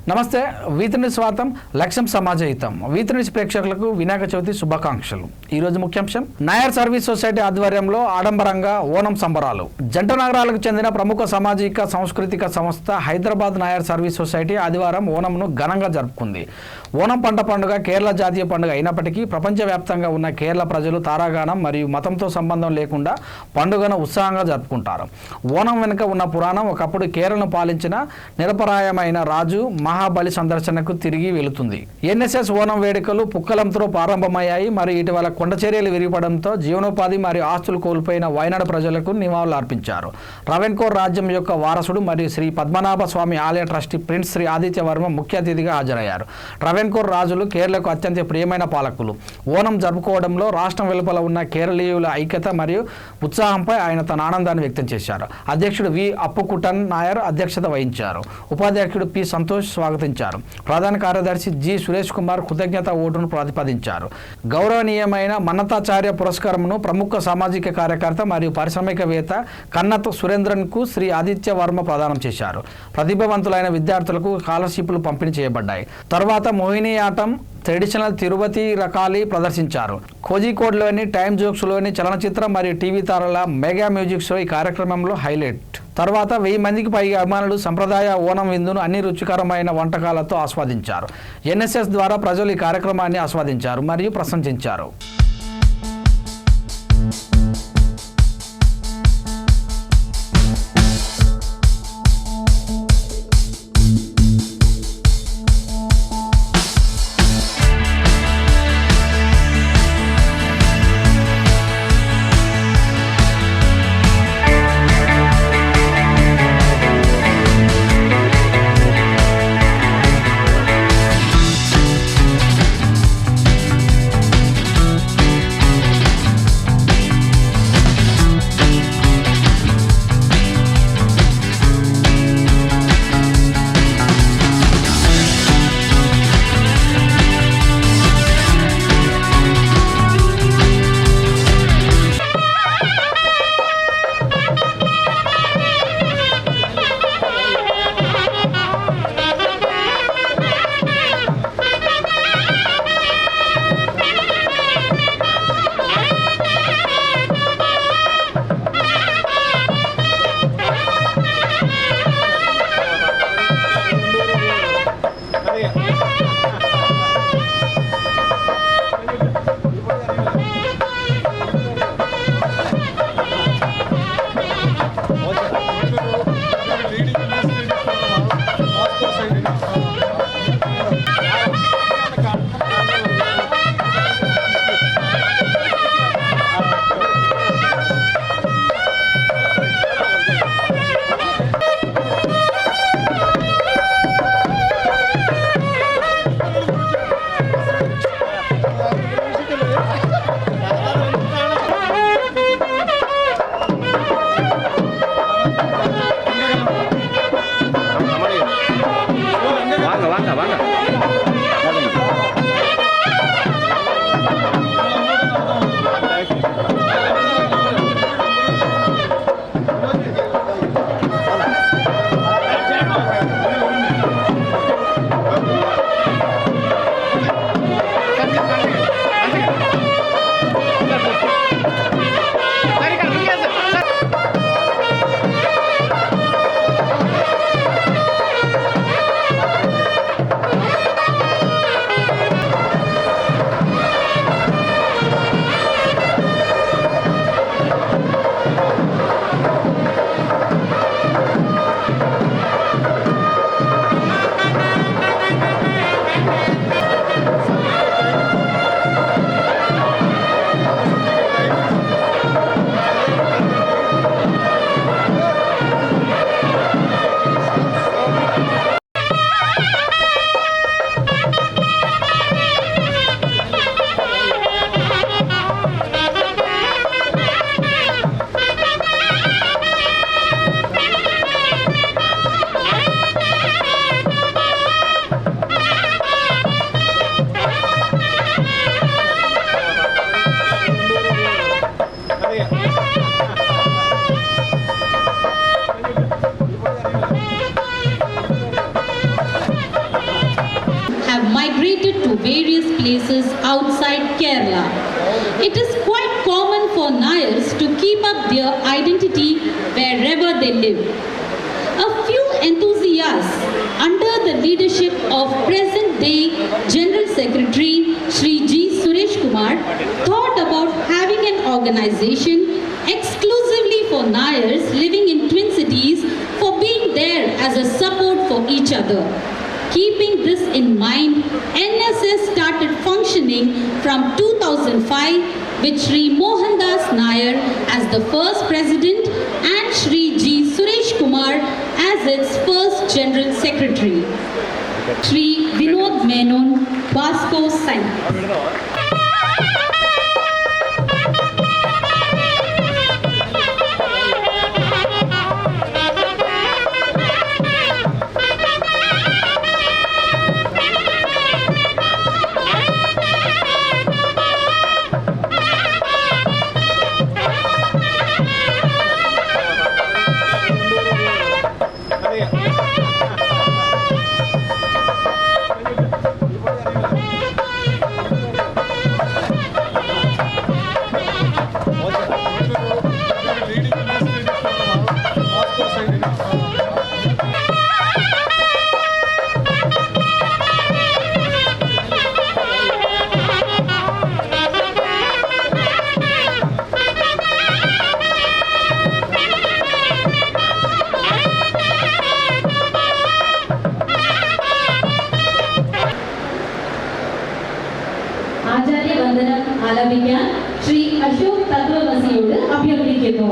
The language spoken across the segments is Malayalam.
నమస్తే. వీతిని స్వాగతం. లక్ష్యం సమాజహితం. వీతిని ప్రేక్షకులకు వినాయక చవితి శుభాకాంక్షలు. ఈరోజు ముఖ్యాంశం, నాయర్ సర్వీస్ సొసైటీ ఆధ్వర్యంలో ఆడంబరంగా ఓనం సంబరాలు. జంట నగరాలకు చెందిన ప్రముఖ సామాజిక సాంస్కృతిక సంస్థ హైదరాబాద్ నాయర్ సర్వీస్ సొసైటీ ఆదివారం ఓనంను ఘనంగా జరుపుకుంది. ఓనం పండుగ కేరళ జాతీయ పండుగ అయినప్పటికీ ప్రపంచవ్యాప్తంగా ఉన్న కేరళ ప్రజలు తారాగానం మరియు మతంతో సంబంధం లేకుండా పండుగను ఉత్సాహంగా జరుపుకుంటారు. ఓనం వెనుక ఉన్న పురాణం ఒకప్పుడు కేరళను పాలించిన నిరపరాయమైన రాజు మహాబలి సందర్శనకు తిరిగి వెళుతుంది. ఎన్ఎస్ఎస్ ఓనం వేడుకలు పుక్కలంతో ప్రారంభమయ్యాయి. మరియు ఇటీవల కొండ చర్యలు విరిగిపడంతో జీవనోపాధి మరియు ఆస్తులు కోల్పోయిన వయనాడు ప్రజలకు నివాళులు అర్పించారు. ట్రావెన్కోర్ రాజ్యం యొక్క వారసుడు మరియు శ్రీ పద్మనాభ స్వామి ఆలయ ట్రస్టీ ప్రిన్స్ శ్రీ ఆదిత్య వర్మ ముఖ్య అతిథిగా హాజరయ్యారు. ట్రావెన్కోర్ రాజులు కేరళకు అత్యంత ప్రియమైన పాలకులు. ఓనం జరుపుకోవడంలో రాష్ట్రం వెలుపల ఉన్న కేరళీయుల ఐక్యత మరియు ఉత్సాహంపై ఆయన తన ఆనందాన్ని వ్యక్తం చేశారు. అధ్యక్షుడు వి అప్పుకుటన్ నాయర్ అధ్యక్షత వహించారు. ఉపాధ్యక్షుడు పి సంతోష్ స్వాగతించారు. ప్రధాన కార్యదర్శి జి సురేష్ కుమార్ కృతజ్ఞత ఓటును ప్రతిపాదించారు. గౌరవనీయమైన మన్నతాచార్య పురస్కారమును ప్రముఖ సామాజిక కార్యకర్త మరియు పారిశ్రామికవేత్త కన్నత్ సురేంద్రన్ కు శ్రీ ఆదిత్య వర్మ ప్రదానం చేశారు. ప్రతిభావంతులైన విద్యార్థులకు స్కాలర్షిప్లు పంపిణీ చేయబడ్డాయి. తర్వాత మోహినియాటం, ట్రెడిషనల్ తిరుపతి రకాలి ప్రదర్శించారు. కోజికోడ్లోని టైమ్ జోక్స్లోని చలనచిత్ర మరియు టీవీ తారల మెగా మ్యూజిక్ షో ఈ కార్యక్రమంలో హైలైట్. తర్వాత 1000 మందికి పైగా అభిమానులు సంప్రదాయ ఓనం విందును అన్ని రుచికరమైన వంటకాలతో ఆస్వాదించారు. ఎన్ఎస్ఎస్ ద్వారా ప్రజలు ఈ కార్యక్రమాన్ని ఆస్వాదించారు మరియు ప్రశంసించారు. migrated to various places outside Kerala. It is quite common for Nayars to keep up their identity wherever they live. A few enthusiasts under the leadership of present-day General Secretary Shri G. Suresh Kumar thought about having an organization exclusively for Nayars living in Twin Cities for being there as a support for each other. Keeping this in mind, NSS started functioning from 2005 with Shri Mohandas Nair as the first president and Shri G. Suresh Kumar as its first general secretary. Shri Vinod Menon, Vasco Science. ആചാര്യവന്ദനം ആലപിക്കാൻ Shri Ashok തത്വമസിയോട് അഭ്യർത്ഥിക്കുന്നു.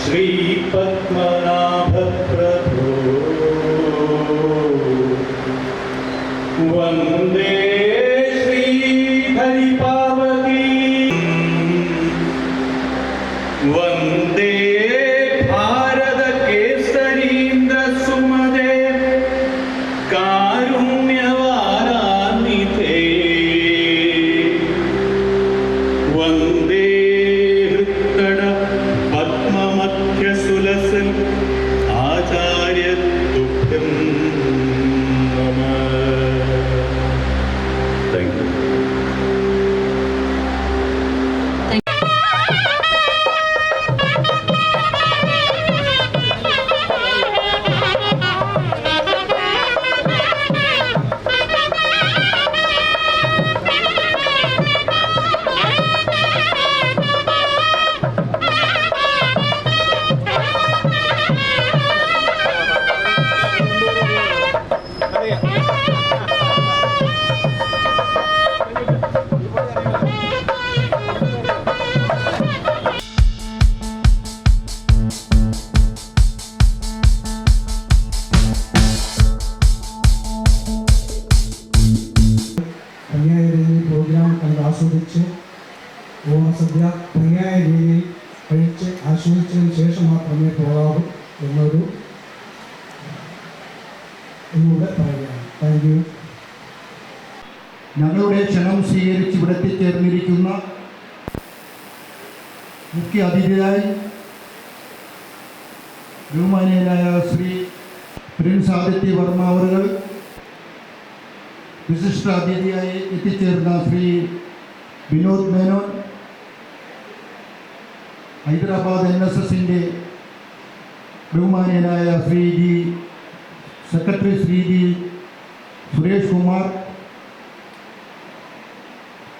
श्री पद्मनाभ प्रभु वंदे श्री हरिपावती वंदे भारत केसरीन्द्र सुमदे कारुण्यवारान्विते वंदे आचार्य तुभ्यं नमः. Thank you. ആസ്വദിച്ച് ഓണസദ്യ ഭംഗിയായ രീതിയിൽ കഴിച്ച് ആസ്വദിച്ചതിന് ശേഷം മാത്രമേ പോകാവൂ എന്നൂടെ പറയുകയാണ്. Thank you. ഞങ്ങളുടെ ക്ഷണം സ്വീകരിച്ച് ഇവിടെ എത്തിച്ചേർന്നിരിക്കുന്ന മുഖ്യ അതിഥിയായി ബഹുമാനീയനായ ശ്രീ പ്രിൻസ് ആദിത്യ വർമ്മ അവറുകൾ, വിശിഷ്ട അതിഥിയായി എത്തിച്ചേർന്ന ശ്രീ വിനോദ് മേനോൻ, ഹൈദരാബാദ് NSSൻ്റെ ബഹുമാനീയനായ Shri G secretary Shri G Suresh Kumar,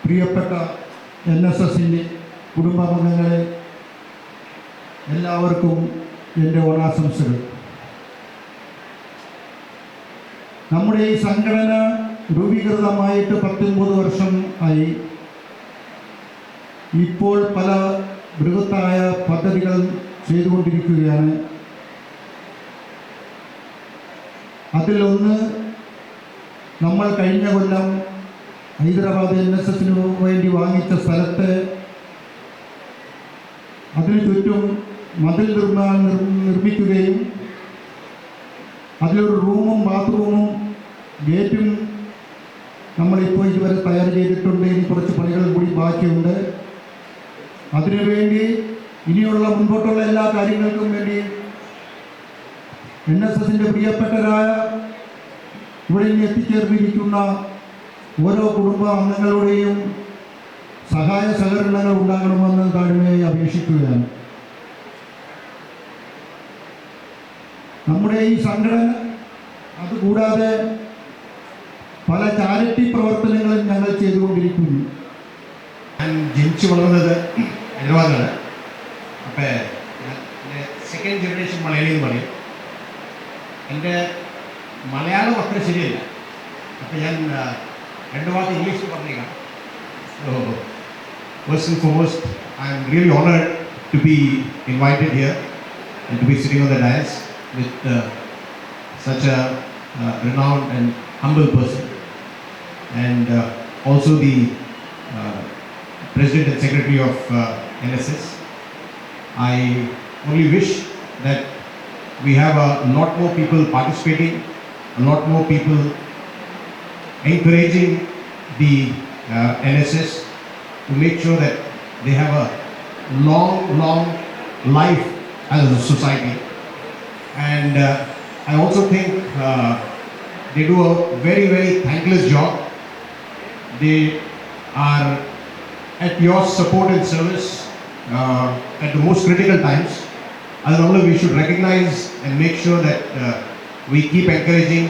പ്രിയപ്പെട്ട NSSൻ്റെ കുടുംബാംഗങ്ങളെ, എല്ലാവർക്കും എൻ്റെ ഓണാശംസകൾ. നമ്മുടെ ഈ സംഘടന രൂപീകൃതമായിട്ട് 19 വർഷം ആയി. ഇപ്പോൾ പല ബൃഹത്തായ പദ്ധതികൾ ചെയ്തുകൊണ്ടിരിക്കുകയാണ്. അതിലൊന്ന് നമ്മൾ കഴിഞ്ഞ കൊല്ലം ഹൈദരാബാദ് NSSന് വേണ്ടി വാങ്ങിച്ച സ്ഥലത്ത് അതിനു ചുറ്റും മതിൽ നിർമ്മിക്കുകയും അതിലൊരു റൂമും ബാത്റൂമും ഗേറ്റും നമ്മളിപ്പോൾ ഇതുവരെ തയ്യാർ ചെയ്തിട്ടുണ്ട്. ഇനി കുറച്ച് പണികൾ കൂടി ബാക്കിയുണ്ട്. അതിനുവേണ്ടി ഇനിയുള്ള മുൻപോട്ടുള്ള എല്ലാ കാര്യങ്ങൾക്കും വേണ്ടി NSSൻ്റെ പ്രിയപ്പെട്ടവരായ ഇവിടെ ഇനി എത്തിച്ചേർന്നിരിക്കുന്ന ഓരോ കുടുംബ അംഗങ്ങളുടെയും സഹായ സഹകരണങ്ങൾ ഉണ്ടാകണമെന്ന് താഴ്മയായി അപേക്ഷിക്കുകയാണ്. നമ്മുടെ ഈ സംഘടന അതുകൂടാതെ പല ചാരിറ്റി പ്രവർത്തനങ്ങളും ഞങ്ങൾ ചെയ്തുകൊണ്ടിരിക്കുന്നു. ഞാൻ ജനിച്ചു വളർന്നത് ഹൈദരാബാദിലാണ്. അപ്പോൾ സെക്കൻഡ് ജനറേഷൻ മലയാളി എന്ന് പറയും. എൻ്റെ മലയാളം അത്ര ശരിയല്ല. അപ്പോൾ ഞാൻ രണ്ട് വാക്ക് ഇംഗ്ലീഷിൽ പറഞ്ഞേക്കാം. So first and foremost I am really honoured to be invited here and to be sitting on the dais with such a renowned and humble person, and also the President and Secretary of NSS. I only wish that we have a lot more people participating, a lot more people encouraging the NSS to make sure that they have a long life as a society. And I also think they do a very thankless job. They are at your support and service at the most critical times. As a we should recognize and make sure that we keep encouraging,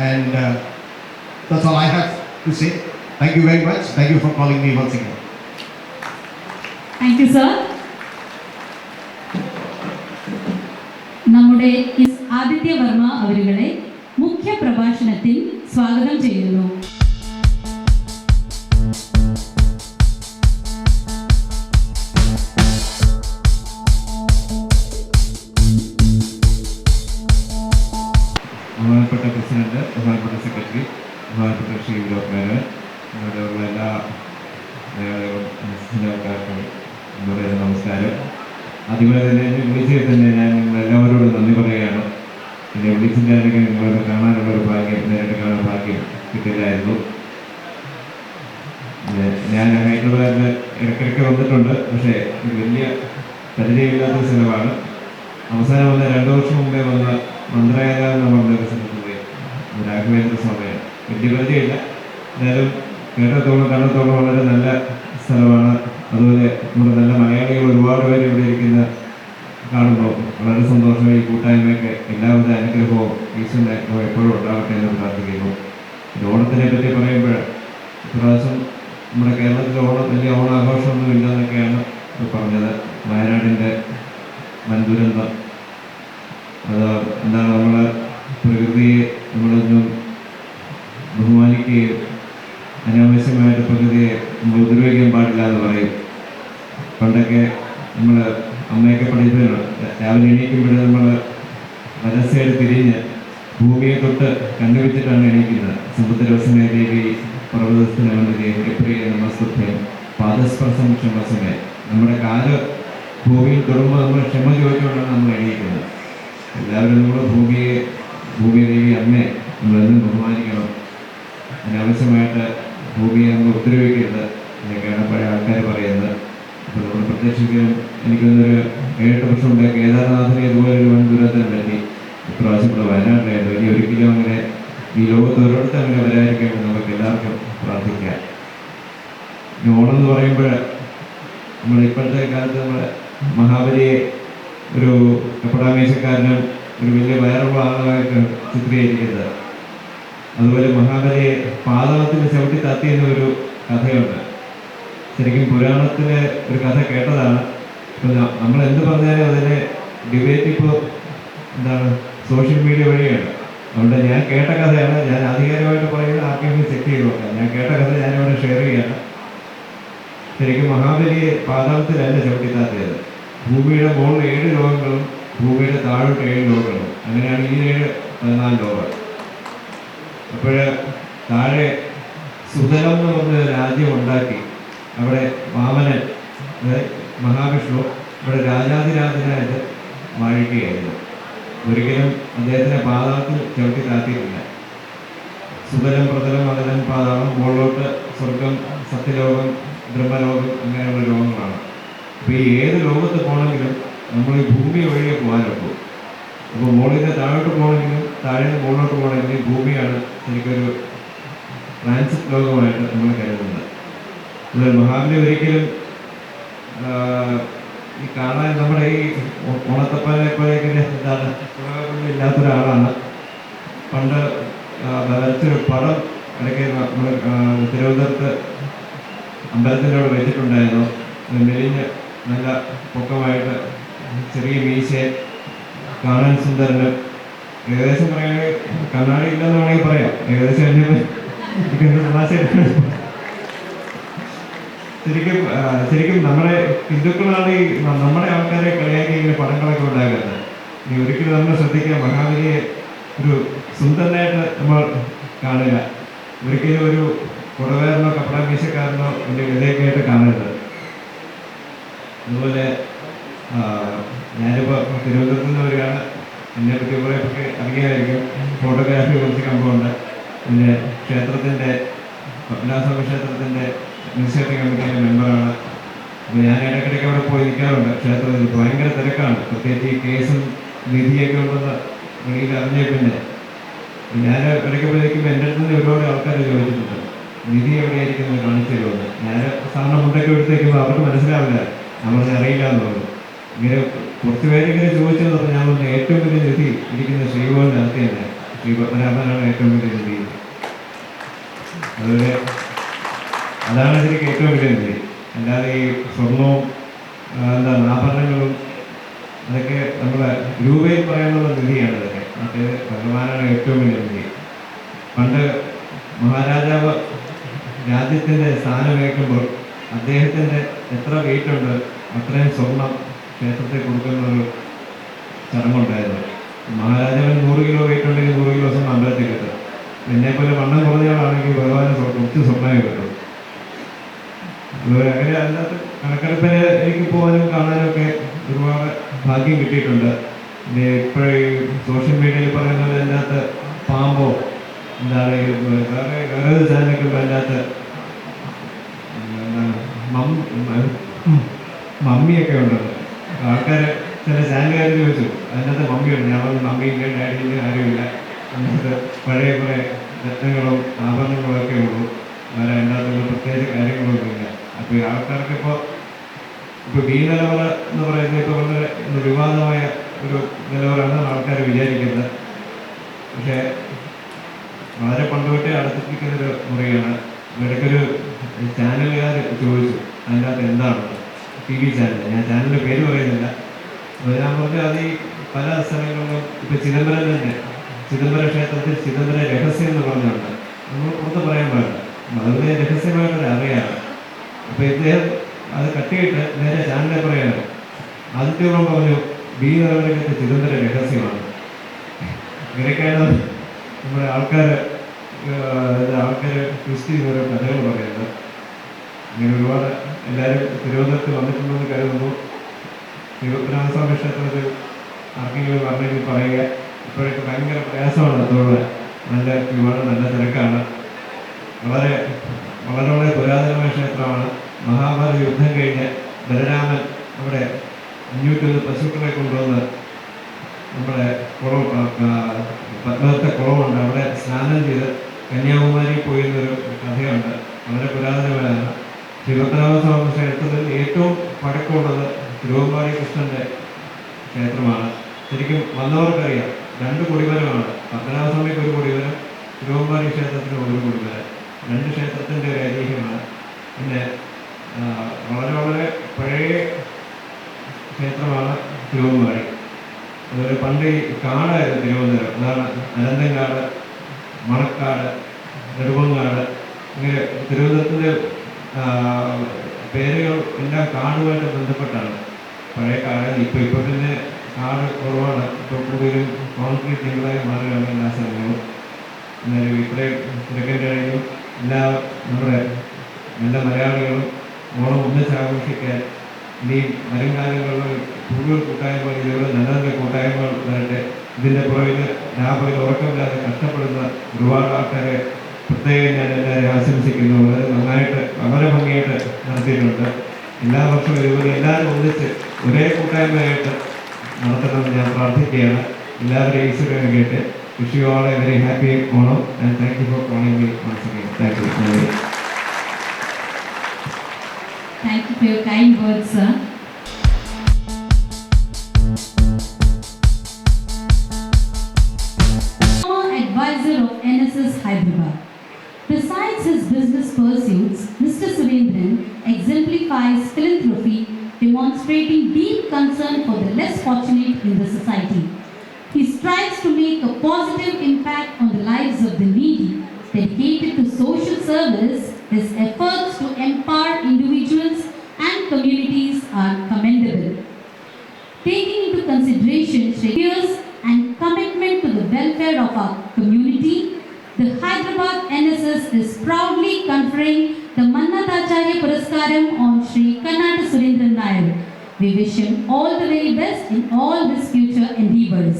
and that's all I have to say. Thank you very much. Thank you for calling me once again. Thank you, sir. നമ്മുടെ ആദിത്യ വർമ്മ അവരുകളെ മുഖ്യ പ്രഭാഷണത്തിൽ സ്വാഗതം ചെയ്യുന്നു. ബഹുമാനപ്പെട്ട പ്രസിഡന്റ്, ബഹുമാനപ്പെട്ട സെക്രട്ടറി, ബഹുമാനപ്പെട്ട ശ്രീ ഡോക്ടർ, ഇവിടെയുള്ള എല്ലാ മലയാളികൾക്കും എന്താ പറയുക നമസ്കാരം. അതുപോലെ തന്നെ എന്നെ വിളിച്ചതിൽ തന്നെ ഞാൻ നിങ്ങളെല്ലാവരോടും നന്ദി പറയുകയാണ്. എന്നെ വിളിച്ചിട്ടാണെങ്കിൽ നിങ്ങളെ കാണാനുള്ളൊരു ഭാഗ്യം, നേരിട്ട് കാണാൻ ഭാഗ്യം കിട്ടില്ലായിരുന്നു. ഞാൻ ഹൈദരാബാദിൽ ഇടയ്ക്കിടയ്ക്ക് വന്നിട്ടുണ്ട്. പക്ഷേ ഇത് വലിയ പരിചയമില്ലാത്ത സ്ഥലമാണ്. അവസാനം വന്ന 2 വർഷം മുമ്പേ വന്ന മന്ത്രാലയ എന്ന് പറഞ്ഞൊരു സ്ഥലത്ത് പോയി, രാഘവേന്ദ്ര സ്വാമിയാണ്. വലിയ പരിചയമില്ല, എന്തായാലും കേട്ടത്തോളം കണ്ടത്തോളം വളരെ നല്ല സ്ഥലമാണ്. അതുപോലെ നമ്മുടെ നല്ല മലയാളികൾ ഒരുപാട് പേര് ഇവിടെ ഇരിക്കുന്ന കാണുമ്പോൾ വളരെ സന്തോഷമായി. ഈ കൂട്ടായ്മയൊക്കെ എല്ലാവിധ അനുഗ്രഹവും ഈശ്വരനെ എപ്പോഴും ഉണ്ടാകട്ടെ എന്ന് പ്രാർത്ഥിക്കുന്നു. ഓണത്തിനെ പറ്റി പറയുമ്പോൾ ഇപ്രാവശ്യം നമ്മുടെ കേരളത്തിലെ ഓണം വലിയ ഓണാഘോഷമൊന്നും ഇല്ലെന്നൊക്കെയാണ് പറഞ്ഞത്. വയനാടിൻ്റെ വൻദുരന്തം, അത് എന്താണ്, നമ്മൾ പ്രകൃതിയെ നമ്മളൊന്നും ബഹുമാനിക്കുകയും അനാവശ്യമായിട്ട് പ്രകൃതിയെ നമ്മൾ ഉപദ്രവിക്കാൻ പാടില്ല എന്ന് പറയും. പണ്ടൊക്കെ നമ്മൾ അമ്മയൊക്കെ പഠിപ്പിക്കണം, രാവിലെ എണീക്കുമ്പോൾ നമ്മൾ വലസൈഡ് തിരിഞ്ഞ് ഭൂമിയെ തൊട്ട് കണ്ടുവച്ചിട്ടാണ് എണീക്കുന്നത്. സമുദ്രവസമയ ദേവി പർവ്വതസ്ഥനമന്ത്രി ഹരിപ്രിയ നമസ്തുഭ്യം പാദസ്പർശം ക്ഷമസമേ. നമ്മുടെ കാല് ഭൂമിയിൽ തൊടുമ്പോൾ നമ്മൾ ക്ഷമ ചോദിച്ചുകൊണ്ടാണ് നമ്മൾ എണീക്കുന്നത്. എല്ലാവരും നമ്മൾ ഭൂമിദേവി അമ്മയെ നമ്മളെന്നും ബഹുമാനിക്കണം. അനാവശ്യമായിട്ട് ഭൂമിയെ നമ്മൾ ഉപദ്രവിക്കരുത് എന്നൊക്കെയാണ് പഴയ ആൾക്കാർ പറയുന്നത്. അപ്പോൾ നമ്മൾ പ്രത്യക്ഷിക്കും. എനിക്കൊന്നൊരു 7-8 വർഷം മുമ്പേ കേദാർനാഥിനെ ഇതുപോലൊരു വൻ ദുരന്തം പറ്റി. ഇപ്രാവശ്യം ഇവിടെ വയനാട്ടിലായിരുന്നു. ഇനി ഒരിക്കലും അങ്ങനെ ഈ ലോകത്ത് ഒരിടത്തും അങ്ങനെ വരാതിരിക്കാൻ നമുക്ക് എല്ലാവർക്കും പ്രാർത്ഥിക്കാം. ഓണം എന്ന് പറയുമ്പോൾ നമ്മൾ ഇപ്പോഴത്തെ കാലത്ത് നമ്മുടെ മഹാബലിയെ ഒരു കപ്പടാമേശക്കാരനും ഒരു വലിയ വയറുള്ള ആളുകളായിട്ട് ചിത്രീകരിക്കുന്നത്. അതുപോലെ മഹാബലിയെ പാതാളത്തിൽ ചവിട്ടി താത്തിയെന്നൊരു കഥയുണ്ട്. ശരിക്കും പുരാണത്തിലെ ഒരു കഥ കേട്ടതാണ്. ഇപ്പോൾ നമ്മൾ എന്ത് പറഞ്ഞാലും അതിനെ ഡിബേറ്റ് ഇപ്പോൾ എന്താണ് സോഷ്യൽ മീഡിയ വഴിയാണ്. അതുകൊണ്ട് ഞാൻ കേട്ട കഥയാണ്. ഞാൻ ആധികാരികമായിട്ട് പറയുന്നത് ആർക്കെങ്കിലും ചെക്ക് ചെയ്ത് നോക്കാം. ഞാൻ കേട്ട കഥ ഞാനിവിടെ ഷെയർ ചെയ്യാണ്. ശരിക്കും മഹാബലിയെ പാതാളത്തിലല്ല ചവിട്ടി താത്തിയത്. ഭൂമിയുടെ മുകളിൽ 7 ലോകങ്ങളും ഭൂമിയുടെ താഴോട്ട് 7 ലോകങ്ങളും, അങ്ങനെയാണ് ഈ 14 ലോകം. അപ്പോൾ താഴെ സുതലം എന്ന് പറഞ്ഞൊരു രാജ്യം ഉണ്ടാക്കി. അവിടെ വാമനൻ, അതായത് മഹാവിഷ്ണു, ഇവിടെ രാജാതിരാജനായിട്ട് വാഴിക്കുകയായിരുന്നു. ഒരിക്കലും അദ്ദേഹത്തിനെ പാതാളത്തിൽ ചവിട്ടി താത്തിയിട്ടില്ല. സുതലം, പ്രതലം, അതലം, പാതാളം, മുകളിലോട്ട് സ്വർഗം, സത്യലോകം, ബ്രഹ്മലോകം, അങ്ങനെയുള്ള ലോകങ്ങളാണ്. അപ്പോൾ ഈ ഏത് ലോകത്ത് പോകണമെങ്കിലും നമ്മൾ ഈ ഭൂമി വഴിയേ പോകാനൊക്കൂ. അപ്പോൾ മുകളിൽ നിന്ന് താഴോട്ട് പോകണമെങ്കിലും താഴെ നിന്ന് മുകളിലോട്ട് പോകണമെങ്കിലും ഈ ഭൂമിയാണ് ശരിക്കൊരു ട്രാൻസിറ്റ് ലോകമായിട്ട് നമ്മൾ കരുതുന്നത്. അതുപോലെ മഹാബലി ഒരിക്കലും ഈ കാണാൻ നമ്മുടെ ഈ ഓണത്തപ്പനെ പോലെയൊക്കെ എന്താണ് ഇല്ലാത്ത ഒരാളാണ്. പണ്ട് വരച്ചൊരു പടം ഇടയ്ക്ക് നമ്മൾ തിരുവനന്തപുരത്ത് അമ്പലത്തിൻ്റെ അവിടെ വെച്ചിട്ടുണ്ടായിരുന്നു. മെലിഞ്ഞ് നല്ല പൊക്കമായിട്ട് ചെറിയ മീശ, കാണാൻ സുന്ദരന്, ഏകദേശം പറയുകയാണെങ്കിൽ കണ്ണാടി ഇല്ലെന്ന് വേണമെങ്കിൽ പറയാം. ഏകദേശം ശരിക്കും നമ്മുടെ ഹിന്ദുക്കളാണ് ഈ നമ്മുടെ ആൾക്കാരെ കളിയാക്കി ഇങ്ങനെ പടങ്ങളൊക്കെ ഉണ്ടാക്കുന്നത്. ഇനി ഒരിക്കലും നമ്മൾ ശ്രദ്ധിക്കുക, മഹാബലിയെ ഒരു സുന്ദരനായിട്ട് നമ്മൾ കാണുക. ഒരിക്കലും ഒരു കുടവേറിനോ കപ്പട മീശക്കാരനോ വലിയ വിലയൊക്കെ ആയിട്ട് കാണരുത്. അതുപോലെ ഞാനിപ്പോൾ തിരുവനന്തപുരത്ത് നിന്ന് വരികയാണ്. എന്നെ പറ്റി കുറേയൊക്കെ അറിയാമായിരിക്കും. ഫോട്ടോഗ്രാഫി കുറച്ച് കമ്പമുണ്ട്. പിന്നെ ക്ഷേത്രത്തിൻ്റെ പത്മനാഭസ്വാമി ക്ഷേത്രത്തിൻ്റെ അഡ്മിനിസ്ട്രേറ്റീവ് കമ്മിറ്റിയിലെ മെമ്പറാണ്. അപ്പോൾ ഞാൻ ഇടയ്ക്കിടയ്ക്ക് അവിടെ പോയി നിൽക്കാറുണ്ട്. ക്ഷേത്രത്തിൽ ഭയങ്കര തിരക്കാണ്. പ്രത്യേകിച്ച് ഈ കേസും നിധിയൊക്കെ ഉണ്ടെന്ന് വെളിയിൽ അറിഞ്ഞ പിന്നെ ഞാൻ ഇടയ്ക്ക് പോയി നിൽക്കുമ്പോൾ എൻ്റെ അടുത്ത് നിന്ന് ഒരുപാട് ആൾക്കാർ ചോദിച്ചിട്ടുണ്ട്, നിധി എവിടെയായിരിക്കുന്നത് കാണിച്ചു തരുമെന്ന്. ഞാൻ സാധാരണ മുണ്ടൊക്കെ എടുത്തേക്കുമ്പോൾ അവർക്ക് മനസ്സിലാവില്ല, നമ്മളത് അറിയില്ല എന്ന് പറഞ്ഞു. ഇങ്ങനെ കുറച്ച് പേരിങ്ങനെ ചോദിച്ചെന്ന് പറഞ്ഞാൽ ഞാൻ പറഞ്ഞു ഏറ്റവും വലിയ നിധി ഇരിക്കുന്ന ശ്രീകോവിലിൻ്റെ അകത്ത് തന്നെ. ശ്രീപത്മനാഭനാണ് ഏറ്റവും വലിയ നിധി. അതുപോലെ അതാണ് ശരിക്കും ഏറ്റവും വലിയ നിധി. അല്ലാതെ ഈ സ്വർണവും എന്താണ് ആഭരണങ്ങളും അതൊക്കെ നമ്മുടെ രൂപയിൽ പറയാനുള്ള നിധിയാണ്. അതൊക്കെ മറ്റേ ഭഗവാനാണ് ഏറ്റവും വലിയ നിധി. പണ്ട് മഹാരാജാവ് രാജ്യത്തിൻ്റെ സ്ഥാനം വയ്ക്കുമ്പോൾ അദ്ദേഹത്തിൻ്റെ എത്ര വെയിറ്റുണ്ട് അത്രയും സ്വർണം ക്ഷേത്രത്തിൽ കൊടുക്കുന്നൊരു ചടങ്ങുണ്ടായിരുന്നു. മഹാരാജാവിന് 100 കിലോ വെയിറ്റ് ഉണ്ടെങ്കിൽ 100 കിലോ സ്വർണ്ണം അമ്പലത്തിൽ കിട്ടും. എന്നെപ്പോലെ വണ്ണം കുറഞ്ഞാളാണെങ്കിൽ ഭഗവാന് കുറച്ച് സ്വർണ്ണമേ കിട്ടും. അതുപോലെ അങ്ങനെ അതിനകത്ത് കണക്കെടുപ്പിന് എനിക്ക് പോകാനും കാണാനും ഒക്കെ ഒരുപാട് ഭാഗ്യം കിട്ടിയിട്ടുണ്ട്. പിന്നെ ഇപ്പോഴീ സോഷ്യൽ മീഡിയയിൽ പറയുന്ന പോലെ അതിനകത്ത് പാമ്പോ എന്താണ് വേറെ ചാനലൊക്കെ അതിനകത്ത് മമ്മിയൊക്കെ ഉണ്ടത്. ആൾക്കാർ ചില ചാനലുകാർ ചോദിച്ചു അതിനകത്ത് മമ്മിയുണ്ട്. ഞാൻ മമ്മിയില്ല, ഡാഡിയില്ല, ആരുമില്ല. അതിനകത്ത് പഴയ കുറേ രത്നങ്ങളും ആഭരണങ്ങളും ഒക്കെ ഉള്ളൂ. വേറെ അതിനകത്തുള്ള പ്രത്യേകിച്ച് കാര്യങ്ങളൊന്നും ഇല്ല. അപ്പോൾ ഈ ആൾക്കാർക്ക് ഇപ്പോൾ ബി നിലവറ എന്ന് പറയുന്നത് ഇപ്പോൾ വളരെ വിവാദമായ ഒരു നിലവറാണെന്നാണ് ആൾക്കാർ വിചാരിക്കുന്നത്. പക്ഷേ വളരെ പണ്ടുതൊട്ടേ അടുത്തിരിക്കുന്നൊരു മുറിയാണ്. ഇടയ്ക്കൊരു ചാനലുകാർ ചോദിച്ചു അതിനകത്ത് എന്താണ് TV ചാനൽ, ഞാൻ ചാനലിൻ്റെ പേര് പറയുന്നില്ല. അപ്പോൾ ഞാൻ പറഞ്ഞു അത് ഈ പല സ്ഥലങ്ങളിലും ഇപ്പോൾ ചിദംബരം തന്നെ, ചിദംബര ക്ഷേത്രത്തിൽ ചിദംബര രഹസ്യം എന്ന് പറഞ്ഞുണ്ട്. നമ്മൾ പുറത്ത് പറയാൻ പാടില്ല, വളരെ രഹസ്യമായിട്ടൊരു അറിയാണ്. അപ്പോൾ ഇദ്ദേഹം അത് കട്ടിയിട്ട് നേരെ ചാനലിൽ പറയാണ്. ആദ്യത്തോളം പറഞ്ഞു ബി നിലവിലൊക്കെ ചിദംബര രഹസ്യമാണ്. ഇങ്ങനെയൊക്കെയാണ് നമ്മുടെ ആൾക്കാർ ട്വിസ്റ്റ് ചെയ്ത ഓരോ കഥകൾ പറയുന്നത്. ഇങ്ങനെ ഒരുപാട് എല്ലാവരും തിരുവനന്തപുരത്ത് വന്നിട്ടുണ്ടെന്ന് കരുതുന്നു. ശ്രീപത്മനാഭസ്വാമി ക്ഷേത്രത്തിൽ ആർക്കെങ്കിലും പറഞ്ഞെങ്കിൽ പറയുക. ഇപ്പോഴൊക്കെ ഭയങ്കര പ്രയാസമാണ്. അതുകൊണ്ട് നല്ല ഒരുപാട് നല്ല തിരക്കാണ്. വളരെ വളരെ വളരെ പുരാതനമായ ക്ഷേത്രമാണ്. മഹാഭാരത യുദ്ധം കഴിഞ്ഞ് ബലരാമൻ അവിടെ 501 പശുക്കളെ കൊണ്ടുവന്ന് നമ്മുടെ കുളം പത്മത്തെ കുളമുണ്ട്, അവിടെ സ്നാനം ചെയ്ത് കന്യാകുമാരി പോയിരുന്നൊരു കഥയുണ്ട്. വളരെ പുരാതനമായാണ്. ശ്രീപത്മനാഭസ്വാമി ക്ഷേത്രത്തിൽ ഏറ്റവും പഴക്കമുള്ളത് തിരുവമ്പാടി കൃഷ്ണൻ്റെ ക്ഷേത്രമാണ്. ശരിക്കും വന്നവർക്കറിയാം 2 കൊടിമരമാണ്. പത്മനാഭസ്വാമിക്ക് ഒരു കൊടിമരം, തിരുവമ്പാടി ക്ഷേത്രത്തിന് ഒരു കൊടിമരം. 2 ക്ഷേത്രത്തിൻ്റെ ഒരു ഐതിഹ്യമാണ്. പിന്നെ വളരെ വളരെ പഴയ ക്ഷേത്രമാണ് തിരുവമ്പാടി. അതുപോലെ പണ്ട് ഈ കാടായിരുന്നു തിരുവനന്തപുരം. അതാണ് അനന്തൻകാട്, മണക്കാട്, നെടുമങ്ങാട്. ഇങ്ങനെ തിരുവനന്തപുരത്തിൻ്റെ പേരുകൾ എല്ലാം കാടുമായിട്ട് ബന്ധപ്പെട്ടാണ്. പഴയ കാട് ഇപ്പോൾ പിന്നെ കാട് കുറവാണ്. ഇപ്പോൾ കൂടുതലും കോൺക്രീറ്റ് നിങ്ങളായി മാറുകയാണ് എല്ലാ സ്ഥലങ്ങളും. എന്നാലും ഇത്രയും തിരക്കിൻ്റെ ഇടയിലും എല്ലാ നമ്മുടെ നല്ല മലയാളികളും ഓണം ഒന്നിച്ച് ആഘോഷിക്കാൻ ഇനിയും വരും കാലങ്ങളിൽ കൂടുതൽ കൂട്ടായ്മകൾ ഇതുപോലെ നല്ല നല്ല കൂട്ടായ്മകൾ വരട്ടെ. ഇതിൻ്റെ പുറകിൽ രാപകൽ ഉറക്കമില്ലാതെ കഷ്ടപ്പെടുന്ന ഒരുപാട് ആൾക്കാരെ പ്രത്യേകം ഞാൻ എല്ലാവരെയും ആശംസിക്കുന്നു. വളരെ നന്നായിട്ട് വളരെ ഭംഗിയായിട്ട് നടത്തിയിട്ടുണ്ട്. എല്ലാ വർഷവും ഇതുപോലെ എല്ലാവരും ഒന്നിച്ച് ഒരേ കൂട്ടായ്മയായിട്ട് നടത്തണമെന്ന് ഞാൻ പ്രാർത്ഥിക്കുകയാണ്. എല്ലാവരെയും ഈശ്വരനെ കേട്ട് wish you all a very happy Onam and thank you for calling me once again. Thank you. Thank you for your kind words, sir. Advisor of NSS Hyderabad. Besides his business pursuits, Mr. Surendran exemplifies philanthropy, demonstrating deep concern for the less fortunate in the society. He strives to make a positive impact on the lives of the needy. Dedicated to social service, his efforts to empower individuals and communities are commendable. Taking into consideration Shreya's and commitment to the welfare of our community, the Hyderabad NSS is proudly conferring the Mannatacharya Puraskaram on Shri Kannada Surendran Nair. We wish him all the very best in all his future endeavors.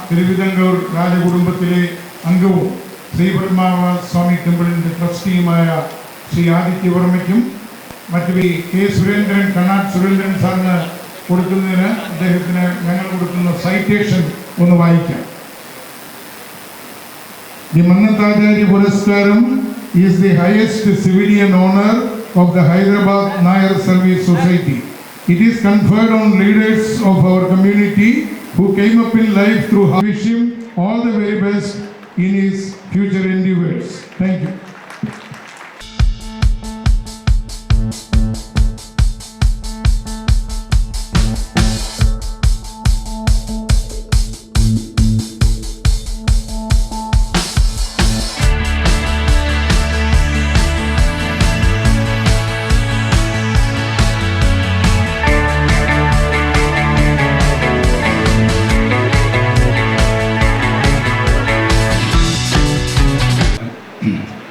Thiruvithamkoor രാജകുടുംബത്തിലെ അംഗവും ശ്രീപത്മനാഭ സ്വാമി ടെമ്പിളിൻ്റെ ട്രസ്റ്റിയുമായ ശ്രീ ആദിത്യവർമ്മയ്ക്കും മറ്റു കെ സുരേന്ദ്രൻ കണ്ണാട് സുരേന്ദ്രൻ സാറിന് കൊടുക്കുന്നതിന് അദ്ദേഹത്തിന് ഞങ്ങൾ കൊടുക്കുന്ന സൈറ്റേഷൻ ഒന്ന് വായിക്കാം. The Mannathacharya Puraskaram is the highest civilian honour of the Hyderabad Nair service society. It is conferred on leaders of our community who came up in life through. Wish him all the very best in his future endeavors. Thank you.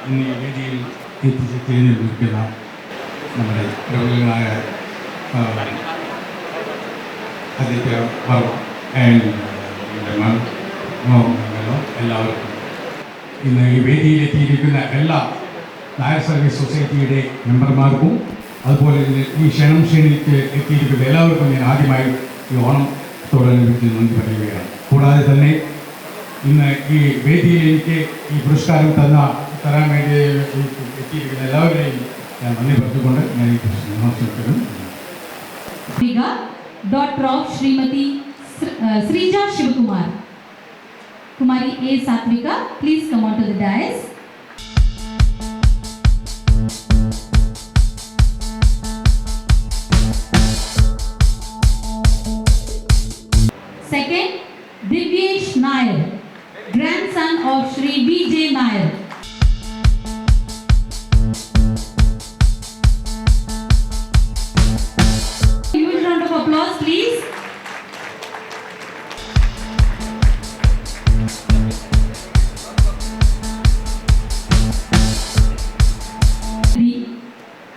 ഇന്ന് ഈ വേദിയിൽ എത്തിച്ചേർന്നിരിക്കുന്ന നമ്മുടെ പ്രമുഖങ്ങളായ ആദിത്യ വർമ്മ ആൻഡ് എല്ലാവർക്കും ഇന്ന് ഈ വേദിയിലെത്തിയിരിക്കുന്ന എല്ലാ നായർ സർവീസ് സൊസൈറ്റിയുടെ മെമ്പർമാർക്കും അതുപോലെ ഈ ക്ഷണം ക്ഷണിച്ച് എത്തിയിരിക്കുന്ന എല്ലാവർക്കും ഞാൻ ആദ്യമായി ഈ ഓണത്തോടനുബന്ധിച്ച് നന്ദി പറയുകയാണ്. കൂടാതെ തന്നെ ഇന്ന് ഈ വേദിയിൽ എനിക്ക് ഈ പുരസ്കാരം തരാൻ വേണ്ടി എത്തിയിരിക്കുന്ന എല്ലാവരെയും ഞാൻ നന്ദി പറഞ്ഞുകൊണ്ട് ഞാൻ ഈ പ്രശ്നം Daughter of Srimati Srija Shivakumar. Kumari A. Satvika, please come on to the dais. Second, Divyesh Nair, grandson of Shri V.J. Nair. Huge round of applause, please.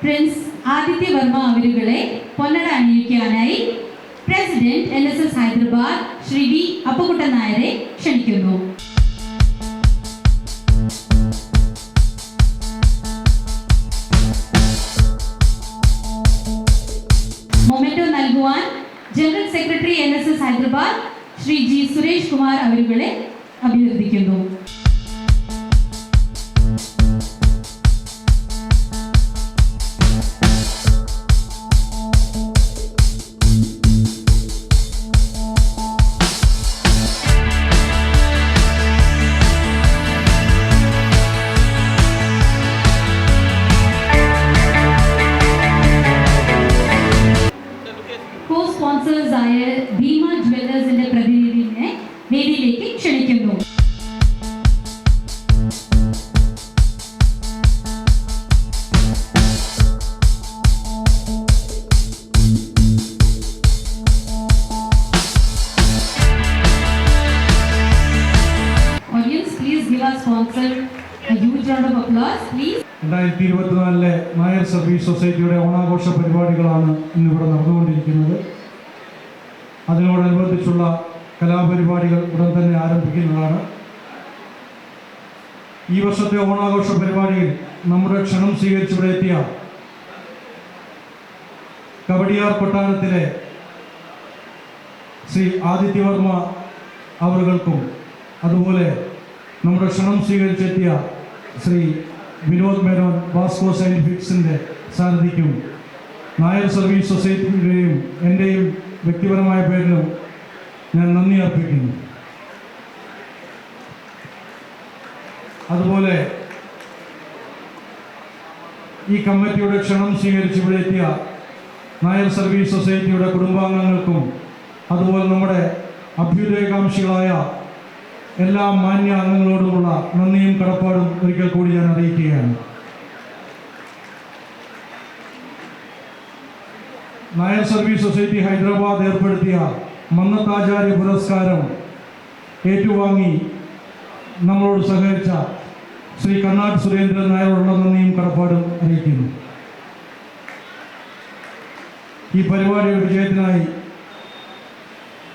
Prince Aditya Verma അവരുകളെ പൊന്നട അണിയിക്കാനായി president NSS Hyderabad Shri V Appakkuttan നായരെ ക്ഷണിക്കുന്നു. മൊമെന്റോ നൽകുവാൻ general secretary NSS Hyderabad Shri G Suresh Kumar അവരുകളെ അഭ്യർത്ഥിക്കുന്നു. Co-sponsors ആയ ഭീമ ജ്വല്ലേഴ്സിന്റെ പ്രതിനിധിയെ വേദിയിലേക്ക് ക്ഷണിക്കുന്നു. sponsor. A huge round of applause, please. 2024 Nair service സൊസൈറ്റിയുടെ ഓണാഘോഷ പരിപാടികളാണ് ഇന്നിവിടെ നടന്നുകൊണ്ടിരിക്കുന്നത്. അതിനോടനുബന്ധിച്ചുള്ള കലാപരിപാടികൾ ഉടൻ തന്നെ ആരംഭിക്കുന്നതാണ്. ഈ വർഷത്തെ ഓണാഘോഷ പരിപാടിയിൽ നമ്മുടെ ക്ഷണം സ്വീകരിച്ചിവിടെ എത്തിയ കവടിയാർ കൊട്ടാരത്തിലെ ശ്രീ ആദിത്യവർമ്മ അവർകൾക്കും അതുപോലെ നമ്മുടെ ക്ഷണം സ്വീകരിച്ചെത്തിയ ശ്രീ വിനോദ് മേനോൻ വാസ്കോ സയൻറ്റിഫിക്സിൻ്റെ സാരഥിക്കും നായർ സർവീസ് സൊസൈറ്റിയുടെയും എൻ്റെയും വ്യക്തിപരമായ പേരിലും ഞാൻ നന്ദി അർപ്പിക്കുന്നു. അതുപോലെ ഈ കമ്മിറ്റിയുടെ ക്ഷണം സ്വീകരിച്ച് ഇവിടെ എത്തിയ നായർ സർവീസ് സൊസൈറ്റിയുടെ കുടുംബാംഗങ്ങൾക്കും അതുപോലെ നമ്മുടെ അഭ്യുദയകാംക്ഷികളായ എല്ലാ മാന്യ അംഗങ്ങളോടുമുള്ള നന്ദിയും കടപ്പാടും ഒരിക്കൽ കൂടി ഞാൻ അറിയിക്കുകയാണ്. നായർ സർവീസ് സൊസൈറ്റി ഹൈദരാബാദ് ഏർപ്പെടുത്തിയ മന്നത്താചാര്യ പുരസ്കാരം ഏറ്റുവാങ്ങി നമ്മളോട് സഹകരിച്ച ശ്രീ കണ്ണാട്ട് സുരേന്ദ്രൻ നായരോടുള്ള നന്ദിയും കടപ്പാടും അറിയിക്കുന്നു. ഈ പരിപാടിയുടെ വിജയത്തിനായി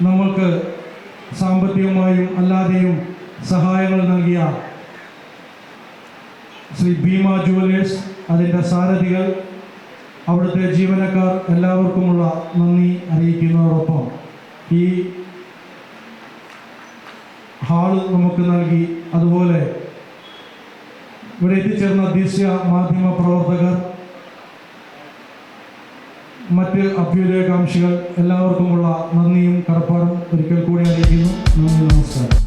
നമ്മൾക്ക് സാമ്പത്തികമായും അല്ലാതെയും സഹായങ്ങൾ നൽകിയ ശ്രീ ഭീമ ജുവലേഴ്സ്, അതിൻ്റെ സാരഥികൾ, അവിടുത്തെ ജീവനക്കാർ എല്ലാവർക്കുമുള്ള നന്ദി അറിയിക്കുന്നതോടൊപ്പം ഈ ഹാള് നമുക്ക് നൽകി അതുപോലെ ഇവിടെ എത്തിച്ചേർന്ന ദൃശ്യ മാധ്യമ പ്രവർത്തകർ, മറ്റ് അഭ്യുദയകാംക്ഷികൾ എല്ലാവർക്കുമുള്ള നന്ദിയും കടപ്പാടും ഒരിക്കൽ കൂടി അറിയിക്കുന്നു. നന്ദി, നമസ്കാരം.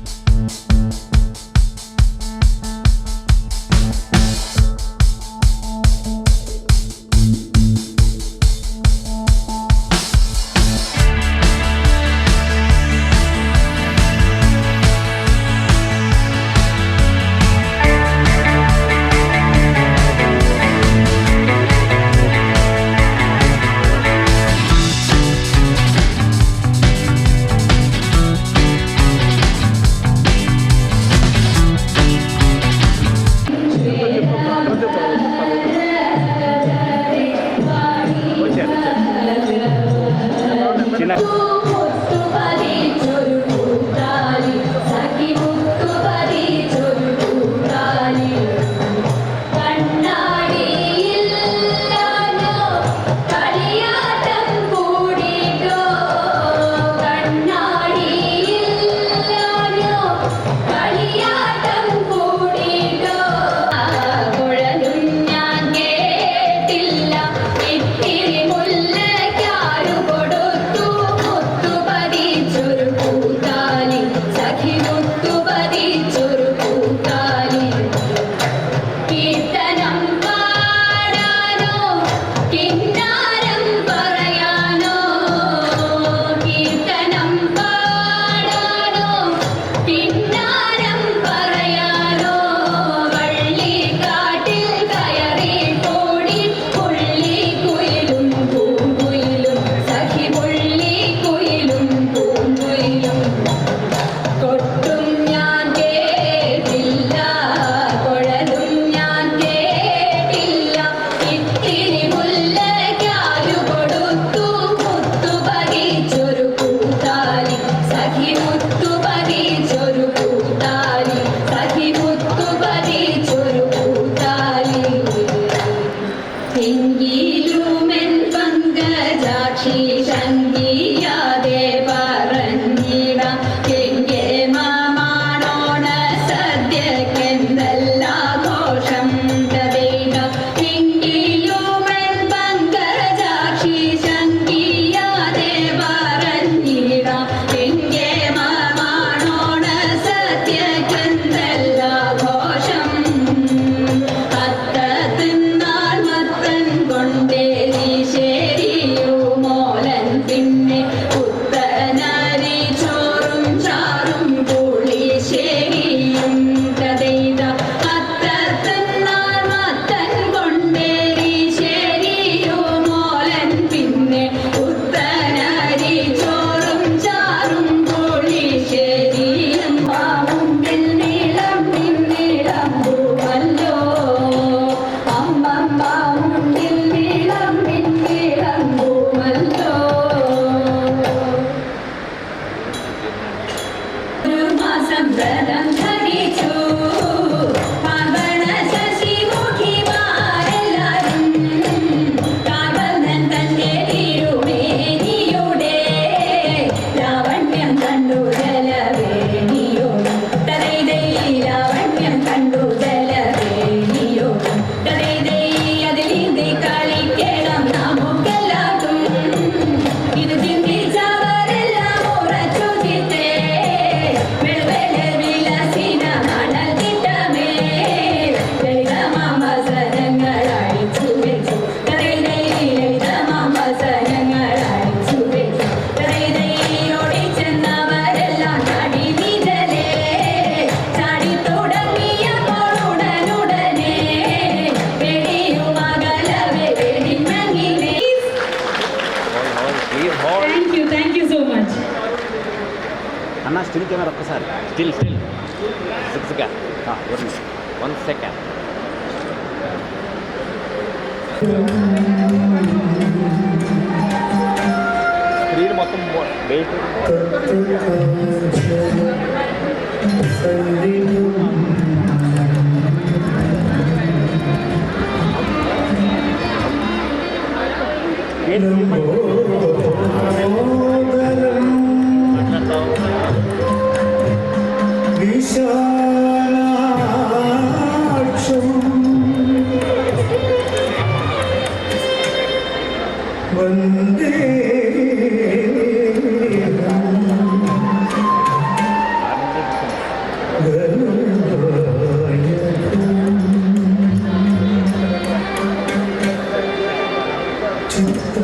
Inge ma വർണ്ണം വ്രതം ധരിച്ചു പാർവണ ശശിമുഖിമാരെല്ലാരും കാർവർണ്ണൻ തന്റെ തിരുമേനിയുടെ ലാവണ്യം കണ്ടു ജലവേണിയോടും തതൈതൈ ലാവണ്യം കണ്ടു ജലവേണിയോടും തതൈതൈ അതിൽ ഇന്ത്യ കളിക്കണം നമുക്കെല്ലാവർക്കും ഇത് ചിന്തിച്ചവരെല്ലാം ഉറച്ചു ചിത്തേ വെളുവെള വിലാസിന മണൽ തിട്ടമേ ലളിതമാമസനങ്ങൾ അടിച്ചു വെച്ചു തതൈതൈ ലളിതമാമസനങ്ങൾ അടിച്ചു വെച്ചു തതൈതൈ ഓടിച്ചെന്നവരെല്ലാം ചാടി നീതലേ ചാടി തുടങ്ങിയപ്പോൾ ഉടനുടനെ വെടിയുമകലവെ വെടിഞ്ഞങ്ങിനെ. Thank you so much. అన్న స్టిల్ కెమెరా ఒక్కసారి స్టిల్ సిక్స్గా 1 సెకండ్. స్క్రీన్ మొత్తం వెయిట్ ചിത്ത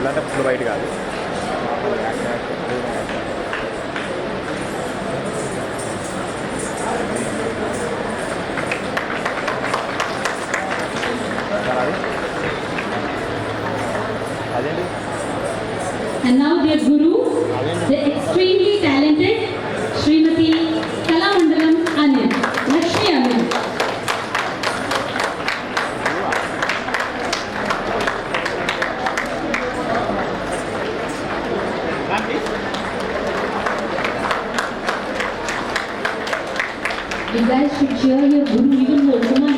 అంటే ఫుల్ వైట్ కాదు. అదేంటి? And now their guru, the extremely talented Srimati Kalamandalam Anil, Lakshmi Anil. You guys should cheer your guru even more. Come on.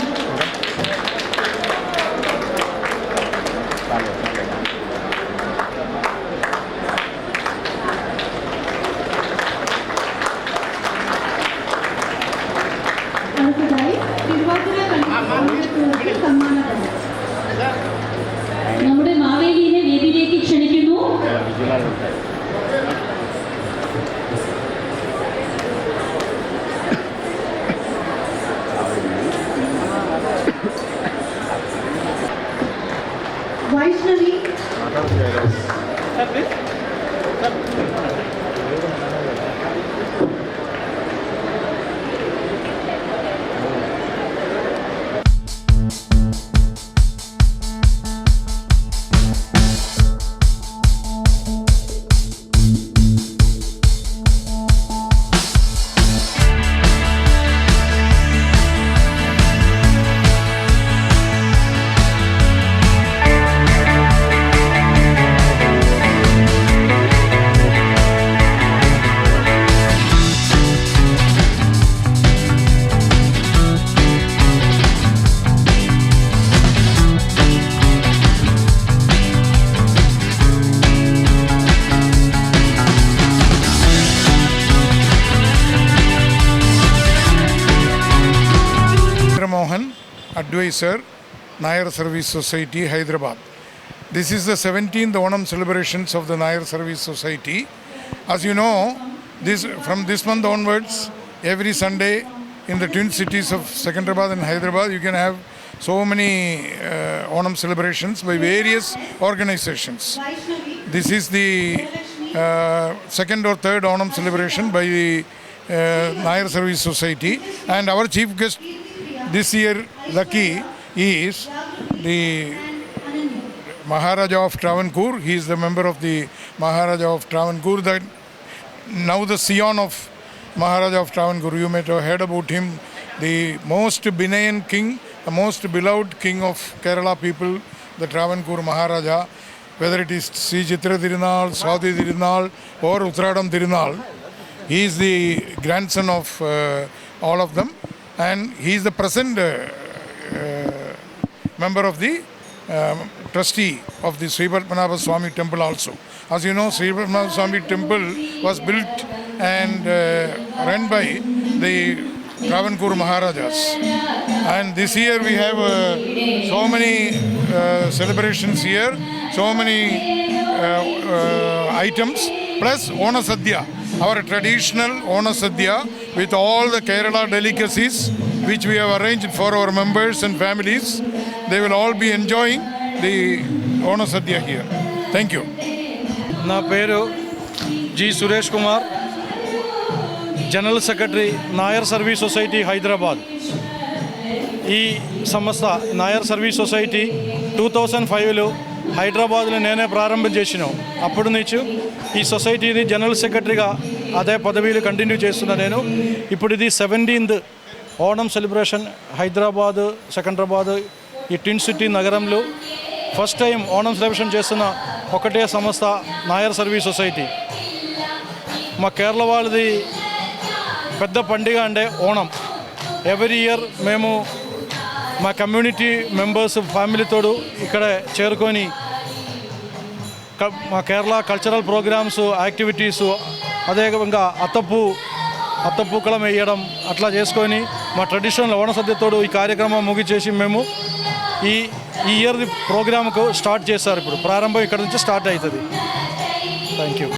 നമ്മുടെ മാവേലിയെ വേദിയിലേക്ക് ക്ഷണിക്കുന്നു. Vaishnavi Mohan, Advisor, Nayar Service Society, Hyderabad. This is the 17th Onam celebrations of the Nayar Service Society. As you know, from this month onwards, every Sunday in the twin cities of Secunderabad and Hyderabad, you can have so many Onam celebrations by various organizations. This is the second or third Onam celebration by the Nayar Service Society, and our chief guest this year, lucky, is the Maharaja of Travancore. He is the member of the Maharaja of Travancore, that now the scion of Maharaja of Travancore. You may have heard about him, the most benign king, the most beloved king of Kerala people, the Travancore Maharaja. Whether it is Sri Chitra Tirunal, Swati Tirunal or Uttradam Tirunal, he is the grandson of all of them. And he is the present member of the trustee of the Sri Padmanabha Swami temple also. As you know, Sri Padmanabha Swami temple was built and run by the Travancore Maharajas. And this year we have so many celebrations here, so many items, plus Ona Sadhya, our traditional Ona Sadhya with all the Kerala delicacies which we have arranged for our members and families. They will all be enjoying the Ona Sadhya here. Thank you. నా పేరు G Suresh Kumar, general secretary Nair service society Hyderabad. ఈ సంస్థ నాయర్ సర్వీస్ సొసైటీ 2005లో హైదరాబాద్లో నేనే ప్రారంభం చేసినాం. అప్పటి నుంచి ఈ సొసైటీని జనరల్ సెక్రటరీగా అదే పదవిలో కంటిన్యూ చేస్తున్నా నేను. ఇప్పుడు ఇది 17th ఓణం సెలబ్రేషన్ హైదరాబాద్, సికింద్రాబాద్ ఈ ట్విన్ సిటీ నగరంలో ఫస్ట్ టైం ఓణం సెలబ్రేషన్ చేస్తున్న ఒకటే సంస్థ నాయర్ సర్వీస్ సొసైటీ. మా కేరళ వాళ్ళది పెద్ద పండుగ అంటే ఓణం. ఎవ్రీ ఇయర్ మేము మా కమ్యూనిటీ మెంబర్స్ ఫ్యామిలీతో ఇక్కడ చేరుకొని మా కేరళ కల్చరల్ ప్రోగ్రామ్స్, యాక్టివిటీసు, అదేవిధంగా అత్తపూకలం వేయడం అట్లా చేసుకొని మా ట్రెడిషనల్ ఓణ సద్యతోడు ఈ కార్యక్రమం ముగిచేసి మేము ఈ ఇయర్ ప్రోగ్రామ్కు స్టార్ట్ చేస్తారు. ఇప్పుడు ప్రారంభం ఇక్కడ నుంచి స్టార్ట్ అవుతుంది. Thank you.